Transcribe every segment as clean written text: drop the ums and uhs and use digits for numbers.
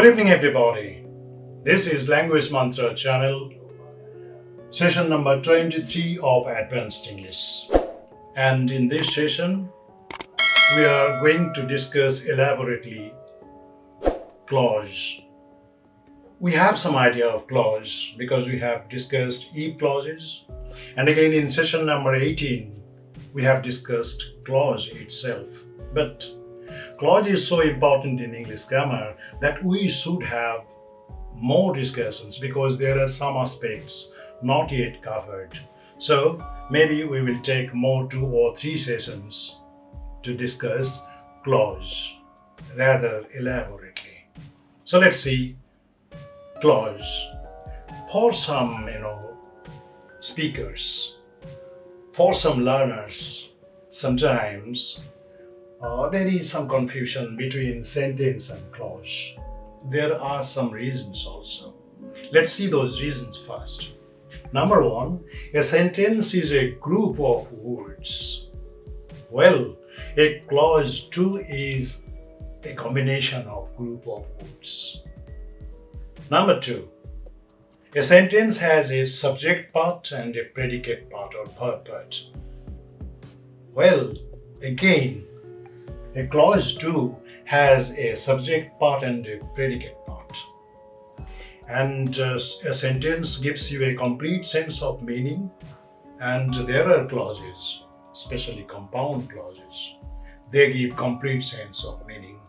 evening, everybody. This is Language Mantra channel, session number 23 of Advanced English. And in this session, we are going to discuss elaborately clause. We have some idea of clause because we have discussed if clauses. And again, in session number 18, we have discussed clause itself. But clause is so important in English grammar that we should have more discussions because there are some aspects not yet covered. So maybe we will take more 2 or 3 sessions to discuss clause rather elaborately. So let's see clause. For some, speakers, for some learners, sometimes there is some confusion between sentence and clause. There are some reasons also. Let's see those reasons first. Number 1, a sentence is a group of words. Well, a clause too is a combination of group of words. Number 2, a sentence has a subject part and a predicate part or verb part. Well, again, a clause too has a subject part and a predicate part. And a sentence gives you a complete sense of meaning, and there are clauses, especially compound clauses. They give complete sense of meaning.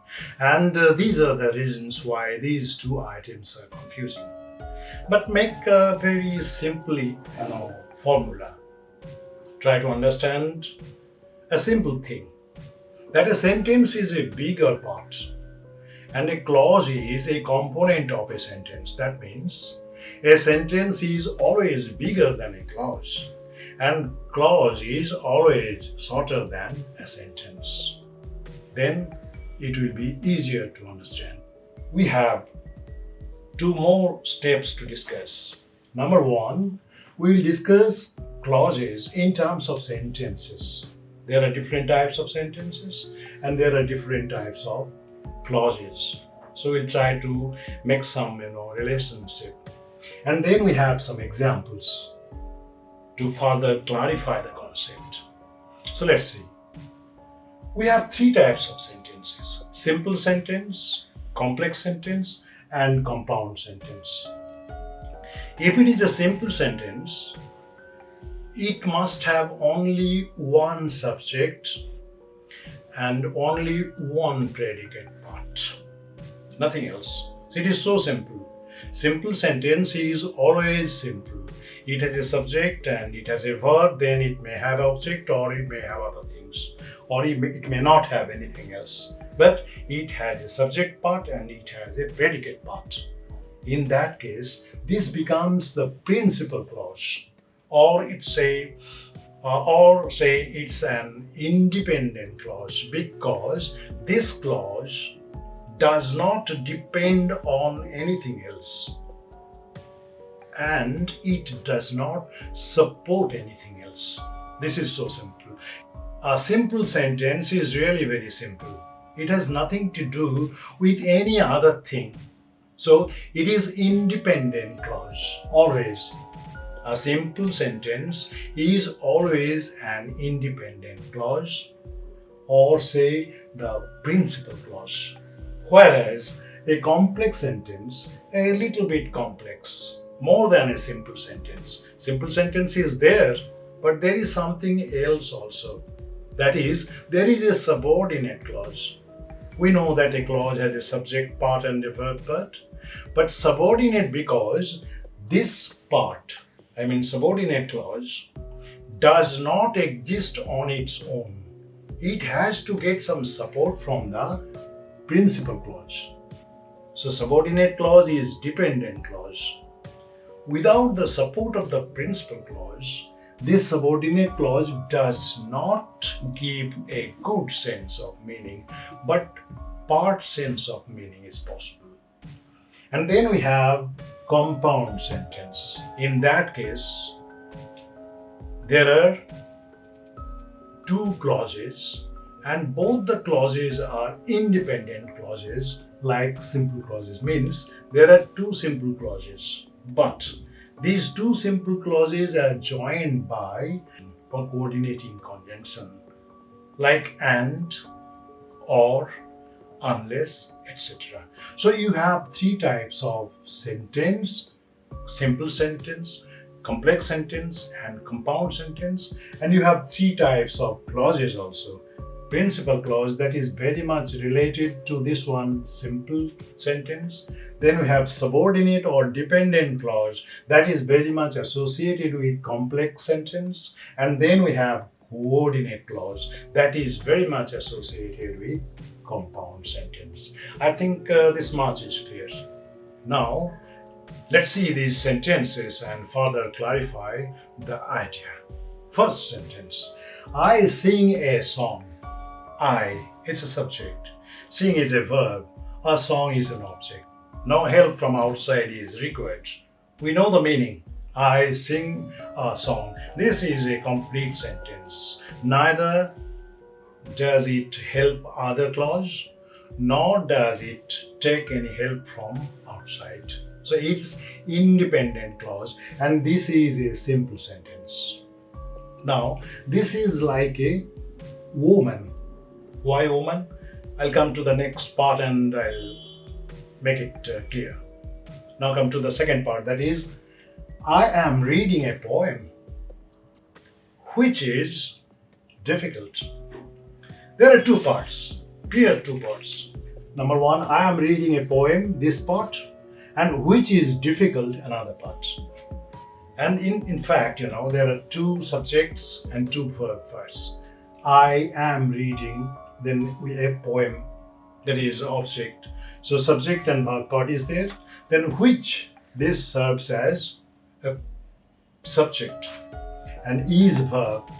And these are the reasons why these two items are confusing. But make a very simply formula. Try to understand a simple thing. That a sentence is a bigger part and a clause is a component of a sentence. That means a sentence is always bigger than a clause and clause is always shorter than a sentence. Then it will be easier to understand. We have 2 more steps to discuss. Number 1, we will discuss clauses in terms of sentences. There are different types of sentences and there are different types of clauses. So we'll try to make some relationship. And then we have some examples to further clarify the concept. So let's see. We have 3 types of sentences: simple sentence, complex sentence, and compound sentence. If it is a simple sentence, it must have only one subject and only one predicate part. Nothing else. So it is so simple. Simple sentence is always simple. It has a subject and it has a verb, then it may have object or it may have other things. Or it may not have anything else. But it has a subject part and it has a predicate part. In that case, this becomes the principal clause. Or say it's an independent clause because this clause does not depend on anything else and it does not support anything else. This is so simple. A simple sentence is really very simple. It has nothing to do with any other thing. So it is independent clause, always. A simple sentence is always an independent clause or say the principal clause. Whereas a complex sentence, a little bit complex, more than a simple sentence. Simple sentence is there, but there is something else also. That is, there is a subordinate clause. We know that a clause has a subject part and a verb part, but subordinate because this part, subordinate clause, does not exist on its own. It has to get some support from the principal clause. So subordinate clause is dependent clause. Without the support of the principal clause, this subordinate clause does not give a good sense of meaning, but part sense of meaning is possible. And then we have compound sentence. In that case, there are 2 clauses and both the clauses are independent clauses like simple clauses. Means there are two simple clauses, but these two simple clauses are joined by a coordinating conjunction like and, or, unless, etc. So you have three types of sentence: simple sentence, complex sentence, and compound sentence. And you have three types of clauses also: principal clause, that is very much related to this one, simple sentence. Then we have subordinate or dependent clause, that is very much associated with complex sentence. And then we have coordinate clause, that is very much associated with compound sentence. I think this much is clear. Now let's see these sentences and further clarify the idea. First sentence: I sing a song. I, it's a subject. Sing is a verb. A song is an object. No help from outside is required. We know the meaning. I sing a song. This is a complete sentence. Neither does it help other clause, nor does it take any help from outside. So it's independent clause, and this is a simple sentence. Now, this is like a woman. Why woman? I'll come to the next part and I'll make it clear. Now come to the second part, that is, I am reading a poem which is difficult. There are two parts, clear two parts. Number one, I am reading a poem, this part, and which is difficult, another part. And in fact, there are two subjects and two verb parts. I am reading, then we have poem, that is object. So subject and verb part is there. Then which, this serves as a subject and is verb.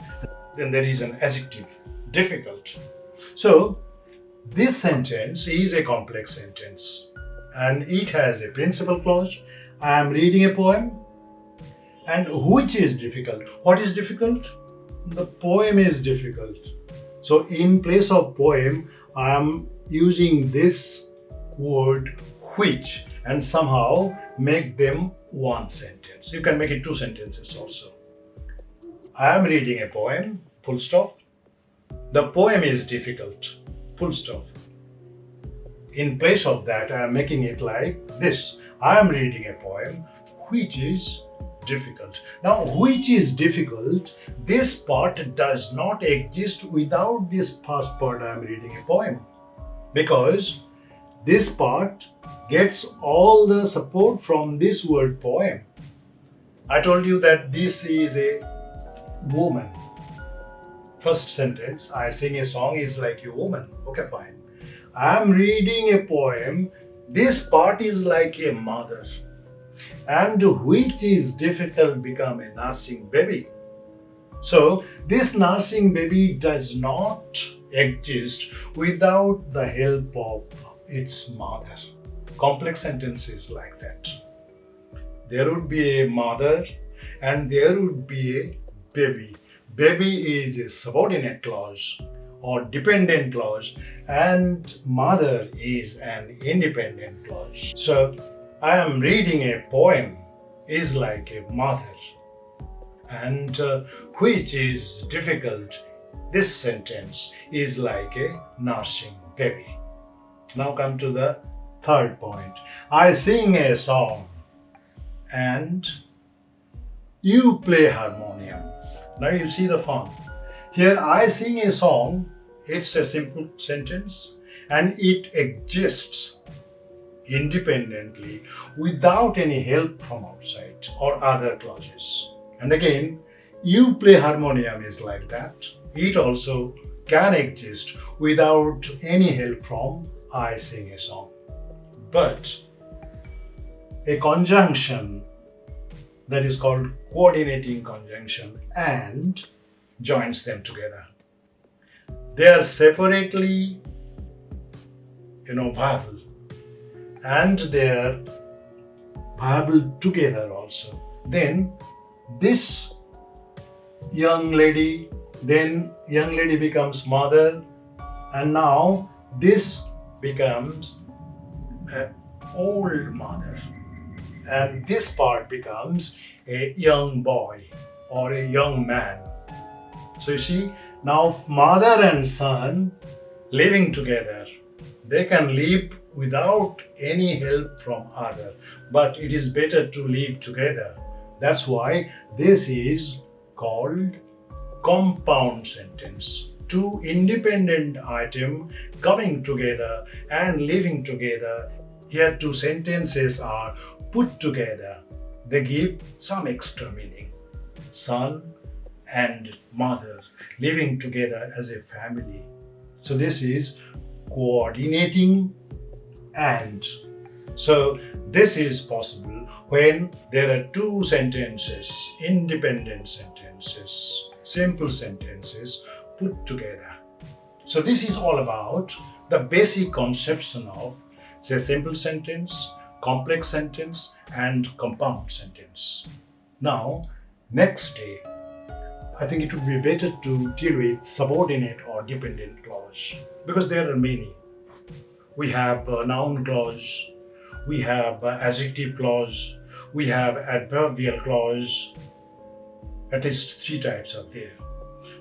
Then there is an adjective, difficult. So this sentence is a complex sentence and it has a principal clause. I am reading a poem, and which is difficult. What is difficult? The poem is difficult. So in place of poem, I am using this word which and somehow make them one sentence. You can make it two sentences also. I am reading a poem, full stop. The poem is difficult, full stop. In place of that, I am making it like this. I am reading a poem which is difficult. Now, which is difficult, this part does not exist without this past part, I am reading a poem, because this part gets all the support from this word poem. I told you that this is a woman. First sentence, I sing a song is like a woman. Okay, fine. I am reading a poem. This part is like a mother. And which is difficult become a nursing baby. So this nursing baby does not exist without the help of its mother. Complex sentences like that. There would be a mother and there would be a baby. Baby is a subordinate clause or dependent clause, and mother is an independent clause. So I am reading a poem is like a mother, and which is difficult, this sentence is like a nursing baby. Now come to the third point. I sing a song and you play harmonium. Now you see the form. Here I sing a song, it's a simple sentence and it exists independently without any help from outside or other clauses. And again, you play harmonium is like that. It also can exist without any help from I sing a song. But a conjunction that is called coordinating conjunction and joins them together. They are separately, viable, and they are viable together also. Then this young lady becomes mother, and now this becomes an old mother, and this part becomes a young boy or a young man. So you see, now mother and son living together, they can live without any help from other, but it is better to live together. That's why this is called compound sentence. Two independent items coming together and living together. Here two sentences are put together. They give some extra meaning. Son and mother living together as a family. So this is coordinating and. So this is possible when there are two sentences, independent sentences, simple sentences put together. So this is all about the basic conception of, say, simple sentence, complex sentence, and compound sentence. Now, next day, I think it would be better to deal with subordinate or dependent clause because there are many. We have a noun clause, we have adjective clause, we have adverbial clause. At least three types are there.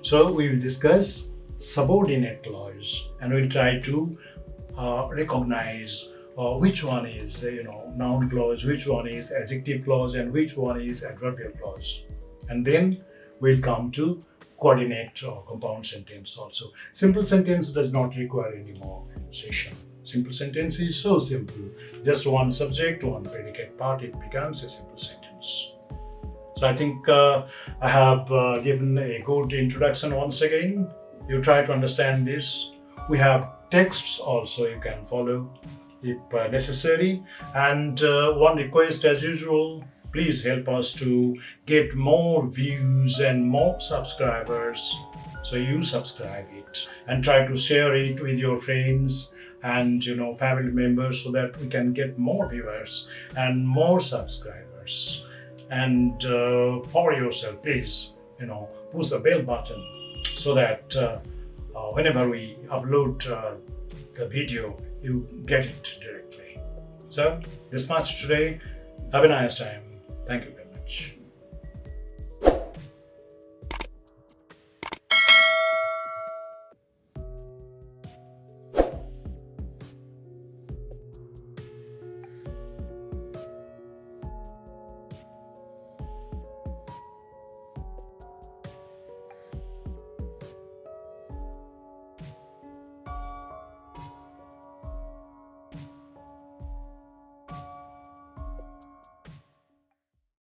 So we will discuss subordinate clause and we'll try to recognize which one is noun clause, which one is adjective clause, and which one is adverbial clause. And then we'll come to coordinate or compound sentence also. Simple sentence does not require any more conversation. Simple sentence is so simple. Just one subject, one predicate part, it becomes a simple sentence. So I think I have given a good introduction once again. You try to understand this. We have texts also you can follow if necessary. And one request as usual, please help us to get more views and more subscribers. So you subscribe it and try to share it with your friends and family members so that we can get more viewers and more subscribers. And for yourself, please push the bell button so that whenever we upload the video, you get it directly. So this much today. Have a nice time. Thank you very much.